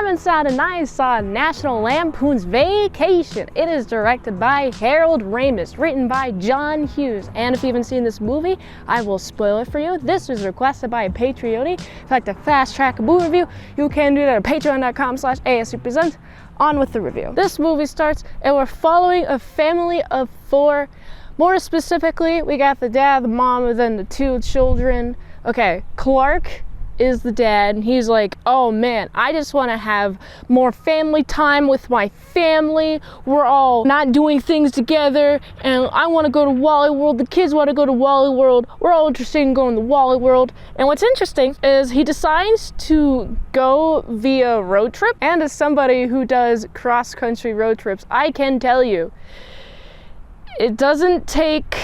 haven't saw it, and I saw National Lampoon's Vacation. It is directed by Harold Ramis, written by John Hughes. And if you haven't seen this movie, I will spoil it for you. This was requested by a Patreon. If you'd like to fast track a movie review, you can do that at patreon.com/ASEPresents. On with the review. This movie starts and we're following a family of 4. More specifically, we got the dad, the mom, and then the 2 children. Okay, Clark is the dad, and he's like, oh man, I just want to have more family time with my family. We're all not doing things together, and I want to go to Wally World. The kids want to go to Wally World. We're all interested in going to Wally World. And what's interesting is he decides to go via road trip. And as somebody who does cross-country road trips, I can tell you, it doesn't take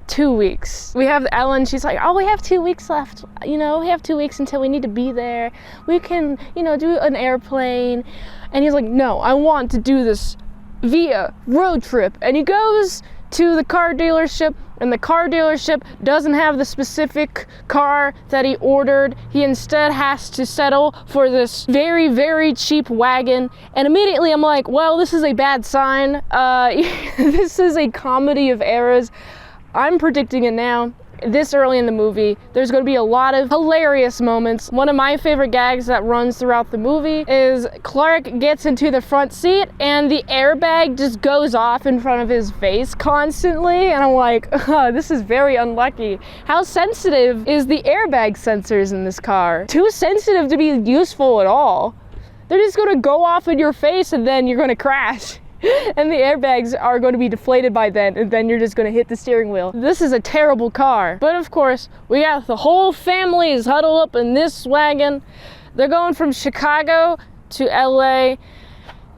2 weeks. We have Ellen, she's like, oh, we have 2 weeks left. You know, we have 2 weeks until we need to be there. We can, you know, do an airplane. And he's like, no, I want to do this via road trip. And he goes to the car dealership, and the car dealership doesn't have the specific car that he ordered. He instead has to settle for this very, very cheap wagon. And immediately I'm like, well, this is a bad sign. This is a comedy of errors. I'm predicting it now. This early in the movie, there's going to be a lot of hilarious moments. One of my favorite gags that runs throughout the movie is Clark gets into the front seat and the airbag just goes off in front of his face constantly. And I'm like, oh, this is very unlucky. How sensitive is the airbag sensors in this car? Too sensitive to be useful at all. They're just going to go off in your face and then you're going to crash. And the airbags are going to be deflated by then, and then you're just going to hit the steering wheel. This is a terrible car. But of course, we got the whole family is huddled up in this wagon. They're going from Chicago to LA,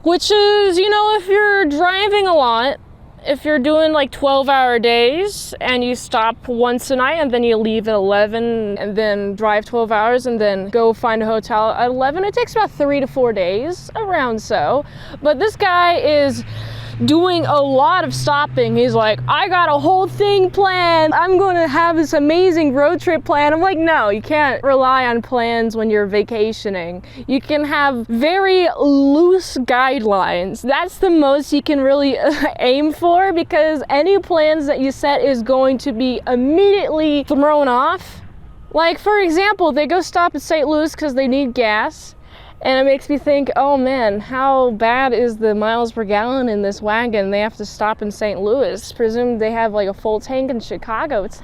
which is, you know, if you're driving a lot, if you're doing like 12-hour days and you stop once a night and then you leave at 11 and then drive 12 hours and then go find a hotel at 11, it takes about 3 to 4 days, around so. But this guy is doing a lot of stopping. He's like, I got a whole thing planned. I'm going to have this amazing road trip plan. I'm like, no, you can't rely on plans when you're vacationing. You can have very loose guidelines. That's the most you can really aim for, because any plans that you set is going to be immediately thrown off. Like, for example, they go stop at St. Louis because they need gas. And it makes me think, oh man, how bad is the miles per gallon in this wagon? They have to stop in St. Louis. Presume they have like a full tank in Chicago. It's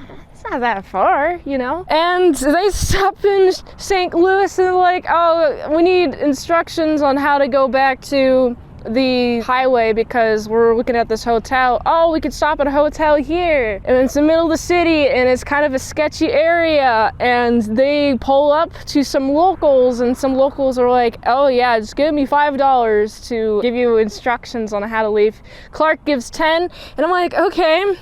not that far, you know? And they stop in St. Louis and they're like, oh, we need instructions on how to go back to the highway because we're looking at this hotel. Oh, we could stop at a hotel here. And it's in the middle of the city and it's kind of a sketchy area, and they pull up to some locals, and some locals are like, oh yeah, just give me $5 to give you instructions on how to leave. Clark gives 10, and I'm like, okay.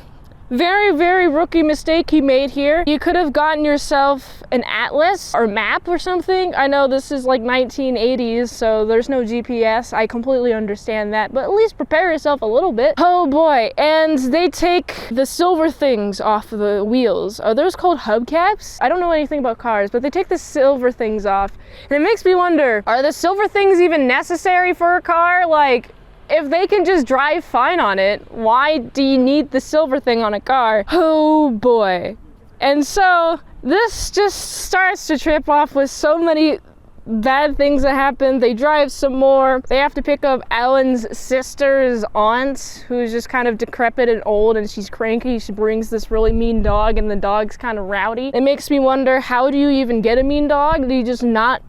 Very, very rookie mistake he made here. You could have gotten yourself an atlas or map or something. I know this is like 1980s, so there's no GPS. I completely understand that, but at least prepare yourself a little bit. Oh boy, and they take the silver things off of the wheels. Are those called hubcaps? I don't know anything about cars, but they take the silver things off. And it makes me wonder, are the silver things even necessary for a car? Like, if they can just drive fine on it, why do you need the silver thing on a car? Oh boy. And so this just starts to trip off with so many bad things that happen. They drive some more. They have to pick up Alan's sister's aunt, who's just kind of decrepit and old, and she's cranky. She brings this really mean dog, and the dog's kind of rowdy. It makes me wonder, how do you even get a mean dog? Do you just not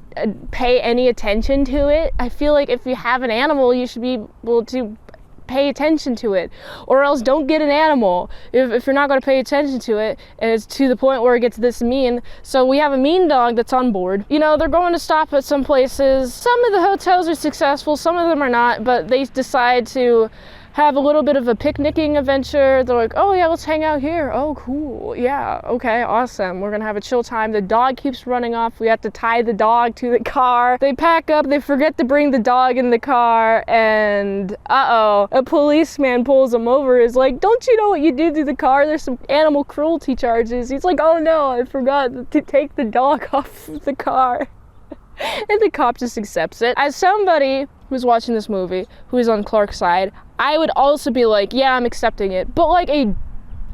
pay any attention to it? I feel like if you have an animal, you should be able to pay attention to it, or else don't get an animal if you're not going to pay attention to it, and it's to the point where it gets this mean. So we have a mean dog that's on board. You know, they're going to stop at some places. Some of the hotels are successful, some of them are not, but they decide to have a little bit of a picnicking adventure. They're like, oh yeah, let's hang out here. Oh cool, yeah, okay, awesome. We're gonna have a chill time. The dog keeps running off. We have to tie the dog to the car. They pack up, they forget to bring the dog in the car, and uh-oh, a policeman pulls him over. Is like, don't you know what you did to the car? There's some animal cruelty charges. He's like, oh no, I forgot to take the dog off the car. And the cop just accepts it. As somebody who's watching this movie, who is on Clark's side, I would also be like, yeah, I'm accepting it. But like a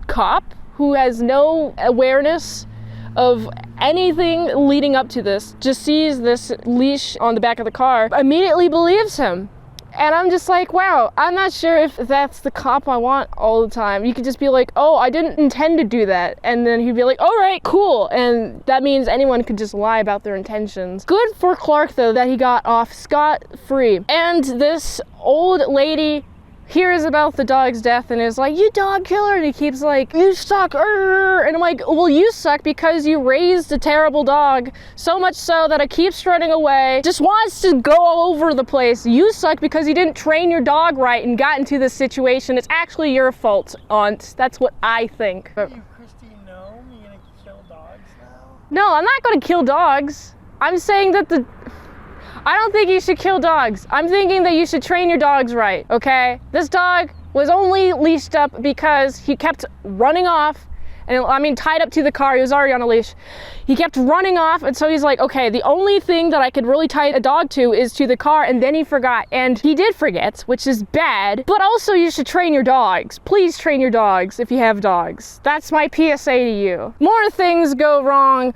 cop who has no awareness of anything leading up to this, just sees this leash on the back of the car, immediately believes him. And I'm just like, wow, I'm not sure if that's the cop I want all the time. You could just be like, oh, I didn't intend to do that. And then he'd be like, all right, cool. And that means anyone could just lie about their intentions. Good for Clark, though, that he got off scot-free. And this old lady hears about the dog's death and is like, you dog killer, and he keeps like, you suck, and I'm like, well, you suck because you raised a terrible dog, so much so that it keeps running away, just wants to go all over the place. You suck because you didn't train your dog right and got into this situation. It's actually your fault, aunt. That's what I think. You, Christine, no? You gonna kill dogs now? No, I'm not gonna kill dogs. I'm saying that I don't think you should kill dogs. I'm thinking that you should train your dogs right, okay? This dog was only leashed up because he kept running off, and I mean tied up to the car. He was already on a leash. He kept running off, and so he's like, okay, the only thing that I could really tie a dog to is to the car, and then he forgot. And he did forget, which is bad, but also you should train your dogs. Please train your dogs if you have dogs. That's my PSA to you. More things go wrong.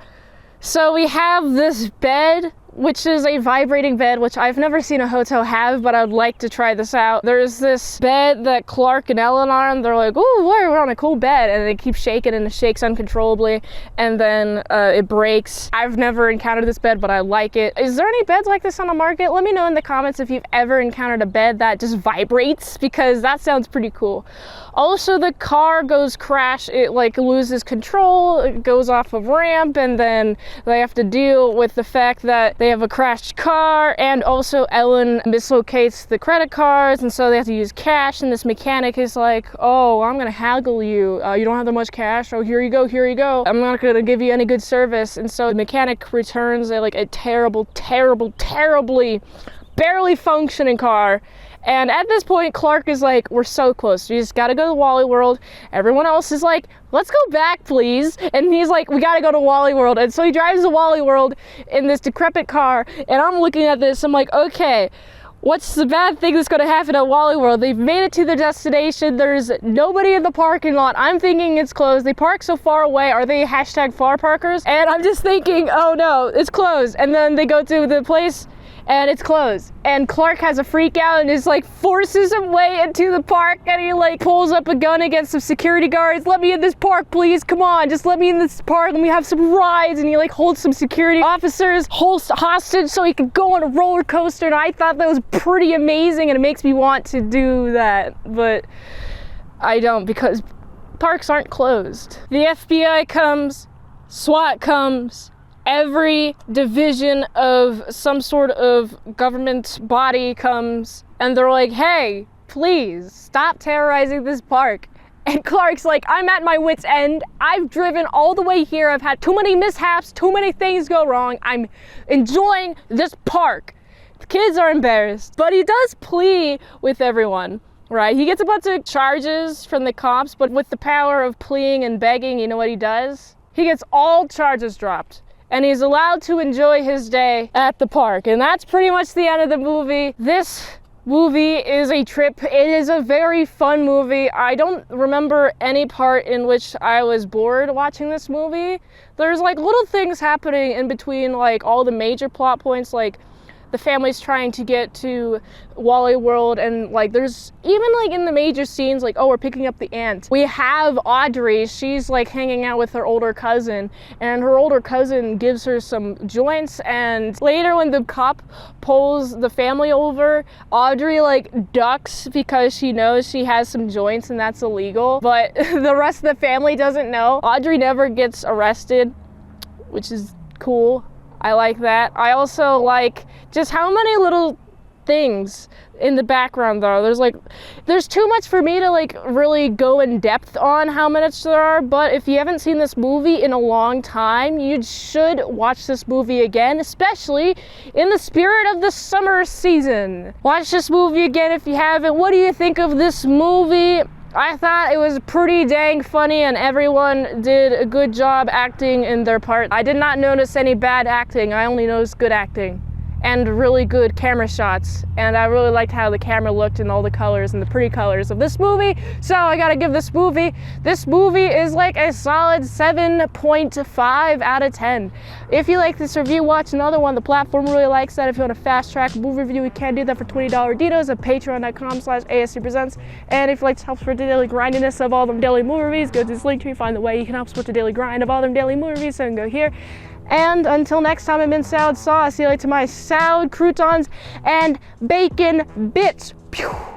So we have this bed, which is a vibrating bed, which I've never seen a hotel have, but I would like to try this out. There's this bed that Clark and Ellen are on. They're like, ooh, we're on a cool bed. And they keep shaking, and it shakes uncontrollably. And then it breaks. I've never encountered this bed, but I like it. Is there any beds like this on the market? Let me know in the comments if you've ever encountered a bed that just vibrates, because that sounds pretty cool. Also, the car goes crash. It like loses control. It goes off a ramp, and then they have to deal with the fact that they have a crashed car, and also Ellen mislocates the credit cards, and so they have to use cash, and this mechanic is like, oh, I'm gonna haggle you. You don't have that much cash? Oh, here you go, here you go. I'm not gonna give you any good service. And so the mechanic returns a terribly barely functioning car. And at this point, Clark is like, we're so close. We just gotta go to Wally World. Everyone else is like, let's go back, please. And he's like, we gotta go to Wally World. And so he drives to Wally World in this decrepit car. And I'm looking at this, I'm like, okay, what's the bad thing that's gonna happen at Wally World? They've made it to their destination. There's nobody in the parking lot. I'm thinking it's closed. They park so far away. Are they #far parkers? And I'm just thinking, oh no, it's closed. And then they go to the place, and it's closed. And Clark has a freak out and is like forces his way into the park, and he like pulls up a gun against some security guards. Let me in this park, please. Come on, just let me in this park. Let me have some rides. And he like holds some security officers hostage so he could go on a roller coaster. And I thought that was pretty amazing, and it makes me want to do that. But I don't, because parks aren't closed. The FBI comes, SWAT comes, every division of some sort of government body comes, and they're like, hey, please stop terrorizing this park. And Clark's like, I'm at my wit's end. I've driven all the way here. I've had too many mishaps, too many things go wrong. I'm enjoying this park. The kids are embarrassed, but he does plea with everyone, right? He gets a bunch of charges from the cops, but with the power of pleading and begging, you know what he does? He gets all charges dropped, and he's allowed to enjoy his day at the park. And that's pretty much the end of the movie. This movie is a trip. It is a very fun movie. I don't remember any part in which I was bored watching this movie. There's like little things happening in between like all the major plot points, like the family's trying to get to Wally World, and like there's even like in the major scenes like, oh, we're picking up the aunt. We have Audrey, she's like hanging out with her older cousin, and her older cousin gives her some joints, and later when the cop pulls the family over, Audrey like ducks because she knows she has some joints and that's illegal, but the rest of the family doesn't know. Audrey never gets arrested, which is cool. I like that. I also like just how many little things in the background though. There's too much for me to like really go in depth on how much there are, but if you haven't seen this movie in a long time, you should watch this movie again, especially in the spirit of the summer season. Watch this movie again if you haven't. What do you think of this movie? I thought it was pretty dang funny and everyone did a good job acting in their part. I did not notice any bad acting, I only noticed good acting and really good camera shots. And I really liked how the camera looked and all the colors and the pretty colors of this movie. So I gotta give this movie is like a solid 7.5 out of 10. If you like this review, watch another one. The platform really likes that. If you want a fast track movie review, you can do that for $20 Ditos at patreon.com/ASEPresents. And if you like to help support the daily grindiness of all them daily movie reviews, go to this link tree, find the way you can help support the daily grind of all them daily movie reviews, so you can go here. And until next time, I'm in salad sauce. See you later to my salad, croutons, and bacon bits. Pew!